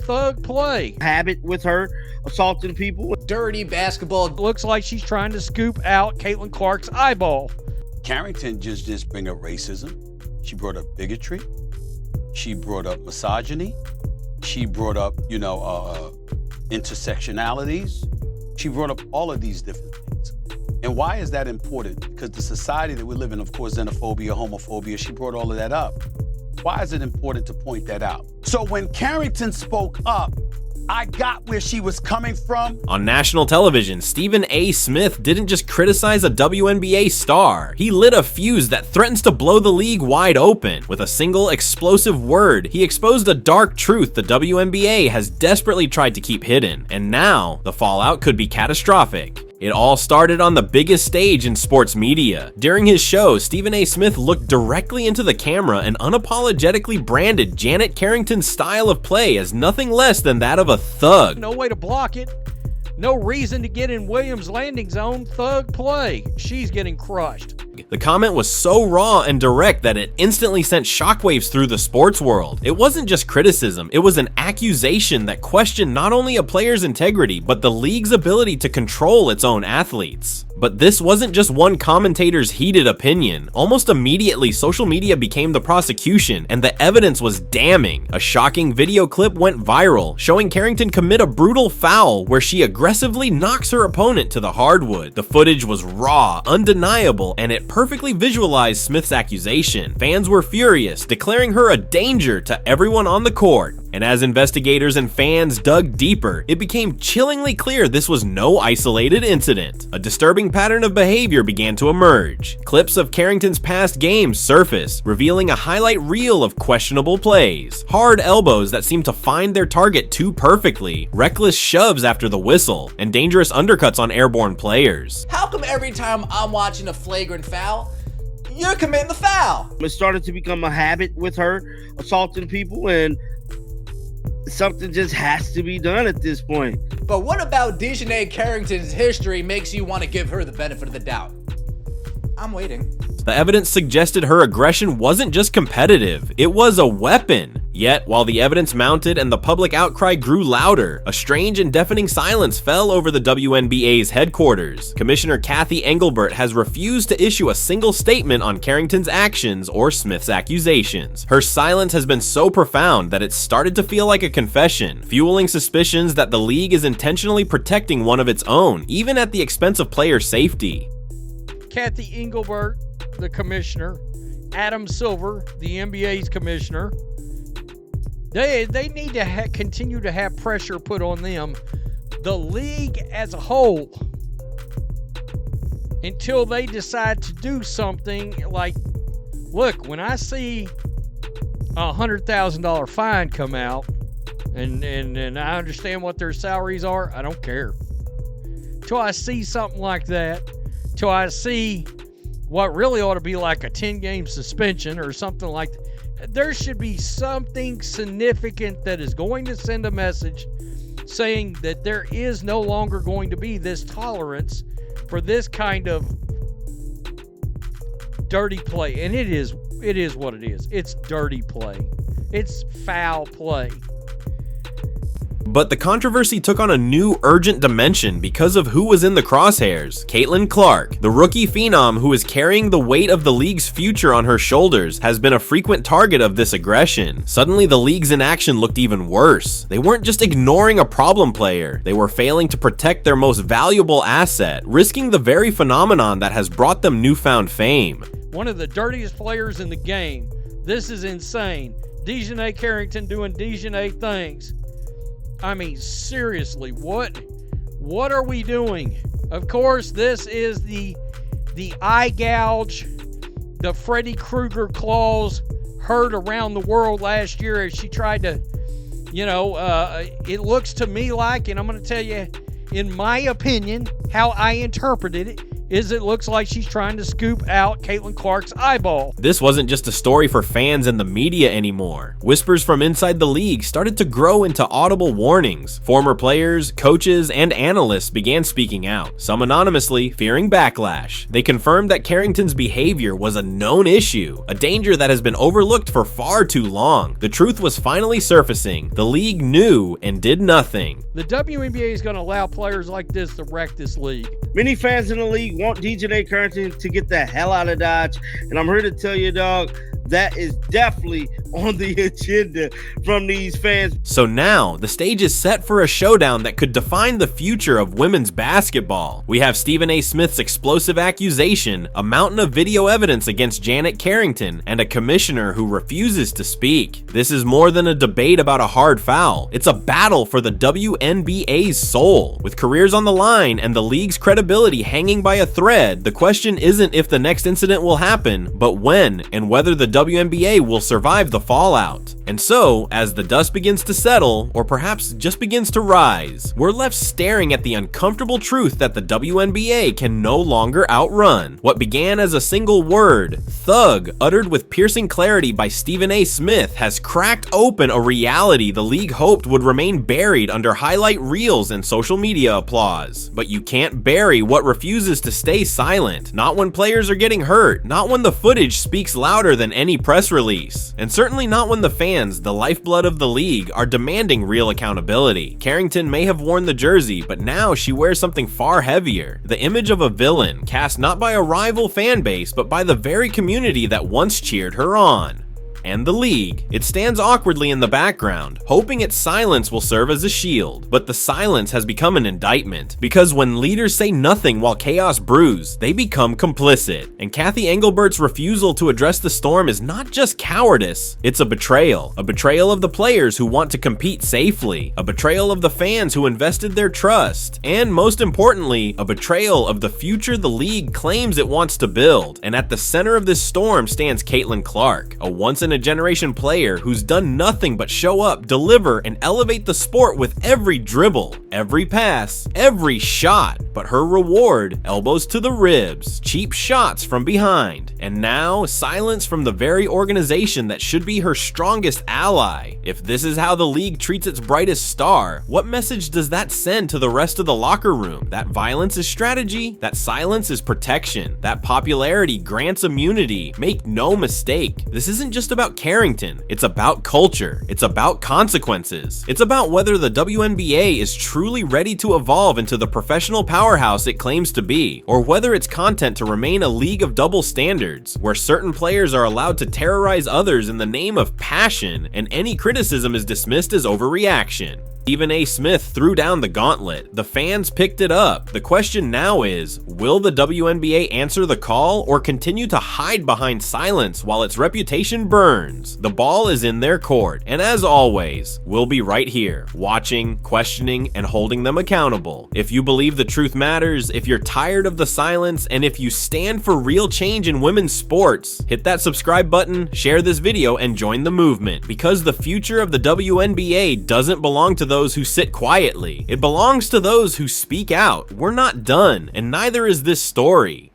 thug play. Habit with her assaulting people. Dirty basketball. Looks like she's trying to scoop out Caitlin Clark's eyeball. Carrington just bring up racism. She brought up bigotry. She brought up misogyny. She brought up, intersectionalities. She brought up all of these different things. And why is that important? Because the society that we live in, of course, xenophobia, homophobia, she brought all of that up. Why is it important to point that out? So when Carrington spoke up, I got where she was coming from. On national television, Stephen A. Smith didn't just criticize a WNBA star. He lit a fuse that threatens to blow the league wide open. With a single explosive word, he exposed a dark truth the WNBA has desperately tried to keep hidden. And now, the fallout could be catastrophic. It all started on the biggest stage in sports media. During his show, Stephen A. Smith looked directly into the camera and unapologetically branded Janet Carrington's style of play as nothing less than that of a thug. No way to block it. No reason to get in Williams' landing zone. Thug play. She's getting crushed. The comment was so raw and direct that it instantly sent shockwaves through the sports world. It wasn't just criticism, it was an accusation that questioned not only a player's integrity, but the league's ability to control its own athletes. But this wasn't just one commentator's heated opinion. Almost immediately, social media became the prosecution, and the evidence was damning. A shocking video clip went viral, showing Carrington commit a brutal foul where she aggressively knocks her opponent to the hardwood. The footage was raw, undeniable, and it perfectly visualized Smith's accusation. Fans were furious, declaring her a danger to everyone on the court. And as investigators and fans dug deeper, it became chillingly clear this was no isolated incident. A disturbing pattern of behavior began to emerge. Clips of Carrington's past games surfaced, revealing a highlight reel of questionable plays, hard elbows that seemed to find their target too perfectly, reckless shoves after the whistle, and dangerous undercuts on airborne players. How come every time I'm watching a flagrant foul, you're committing the foul? It started to become a habit with her assaulting people, and something just has to be done at this point. But what about DiJonai Carrington's history makes you want to give her the benefit of the doubt? I'm waiting. The evidence suggested her aggression wasn't just competitive, it was a weapon. Yet, while the evidence mounted and the public outcry grew louder, a strange and deafening silence fell over the WNBA's headquarters. Commissioner Cathy Engelbert has refused to issue a single statement on Carrington's actions or Smith's accusations. Her silence has been so profound that it's started to feel like a confession, fueling suspicions that the league is intentionally protecting one of its own, even at the expense of player safety. Cathy Engelbert, the commissioner, Adam Silver, the NBA's commissioner, they need to continue to have pressure put on them, the league as a whole, until they decide to do something like, look, when I see a $100,000 fine come out, and I understand what their salaries are, I don't care. Till I see something like that, till I see what really ought to be like a 10-game suspension or something like that. There should be something significant that is going to send a message saying that there is no longer going to be this tolerance for this kind of dirty play. And it is what it is. It's dirty play. It's foul play. But the controversy took on a new urgent dimension because of who was in the crosshairs. Caitlin Clark, the rookie phenom who is carrying the weight of the league's future on her shoulders, has been a frequent target of this aggression. Suddenly, the league's inaction looked even worse. They weren't just ignoring a problem player, they were failing to protect their most valuable asset, risking the very phenomenon that has brought them newfound fame. One of the dirtiest players in the game. This is insane. DiJonai Carrington doing DiJonai things. I mean, seriously, what are we doing? Of course, this is the eye gouge, the Freddy Krueger claws heard around the world last year as she tried to, it looks to me like, and I'm going to tell you, in my opinion, how I interpreted it, is it looks like she's trying to scoop out Caitlin Clark's eyeball. This wasn't just a story for fans and the media anymore. Whispers from inside the league started to grow into audible warnings. Former players, coaches, and analysts began speaking out, some anonymously, fearing backlash. They confirmed that Carrington's behavior was a known issue, a danger that has been overlooked for far too long. The truth was finally surfacing. The league knew and did nothing. The WNBA is going to allow players like this to wreck this league. Many fans in the league want DiJonai Carrington to get the hell out of Dodge, and I'm here to tell you, dog, that is definitely on the agenda from these fans. So now, the stage is set for a showdown that could define the future of women's basketball. We have Stephen A. Smith's explosive accusation, a mountain of video evidence against Janet Carrington, and a commissioner who refuses to speak. This is more than a debate about a hard foul. It's a battle for the WNBA's soul. With careers on the line and the league's credibility hanging by a thread, the question isn't if the next incident will happen, but when, and whether the WNBA will survive the fallout. And so, as the dust begins to settle, or perhaps just begins to rise, we're left staring at the uncomfortable truth that the WNBA can no longer outrun. What began as a single word, thug, uttered with piercing clarity by Stephen A. Smith, has cracked open a reality the league hoped would remain buried under highlight reels and social media applause. But you can't bury what refuses to stay silent, not when players are getting hurt, not when the footage speaks louder than any press release, and certainly not when the fans, the lifeblood of the league, are demanding real accountability. Carrington may have worn the jersey, but now she wears something far heavier, the image of a villain, cast not by a rival fan base, but by the very community that once cheered her on. And the league. It stands awkwardly in the background, hoping its silence will serve as a shield. But the silence has become an indictment, because when leaders say nothing while chaos brews, they become complicit. And Cathy Engelbert's refusal to address the storm is not just cowardice, it's a betrayal. A betrayal of the players who want to compete safely, a betrayal of the fans who invested their trust, and most importantly, a betrayal of the future the league claims it wants to build. And at the center of this storm stands Caitlin Clark, a once-in-a-generation player who's done nothing but show up, deliver, and elevate the sport with every dribble, every pass, every shot. But her reward, elbows to the ribs, cheap shots from behind, and now silence from the very organization that should be her strongest ally. If this is how the league treats its brightest star, what message does that send to the rest of the locker room? That violence is strategy, that silence is protection, that popularity grants immunity. Make no mistake, this isn't just about Carrington, it's about culture, it's about consequences, it's about whether the WNBA is truly ready to evolve into the professional powerhouse it claims to be, or whether it's content to remain a league of double standards, where certain players are allowed to terrorize others in the name of passion, and any criticism is dismissed as overreaction. Stephen A. Smith threw down the gauntlet. The fans picked it up. The question now is, will the WNBA answer the call or continue to hide behind silence while its reputation burns? The ball is in their court, and as always, we'll be right here, watching, questioning, and holding them accountable. If you believe the truth matters, if you're tired of the silence, and if you stand for real change in women's sports, hit that subscribe button, share this video, and join the movement, because the future of the WNBA doesn't belong to those who sit quietly. It belongs to those who speak out. We're not done, and neither is this story.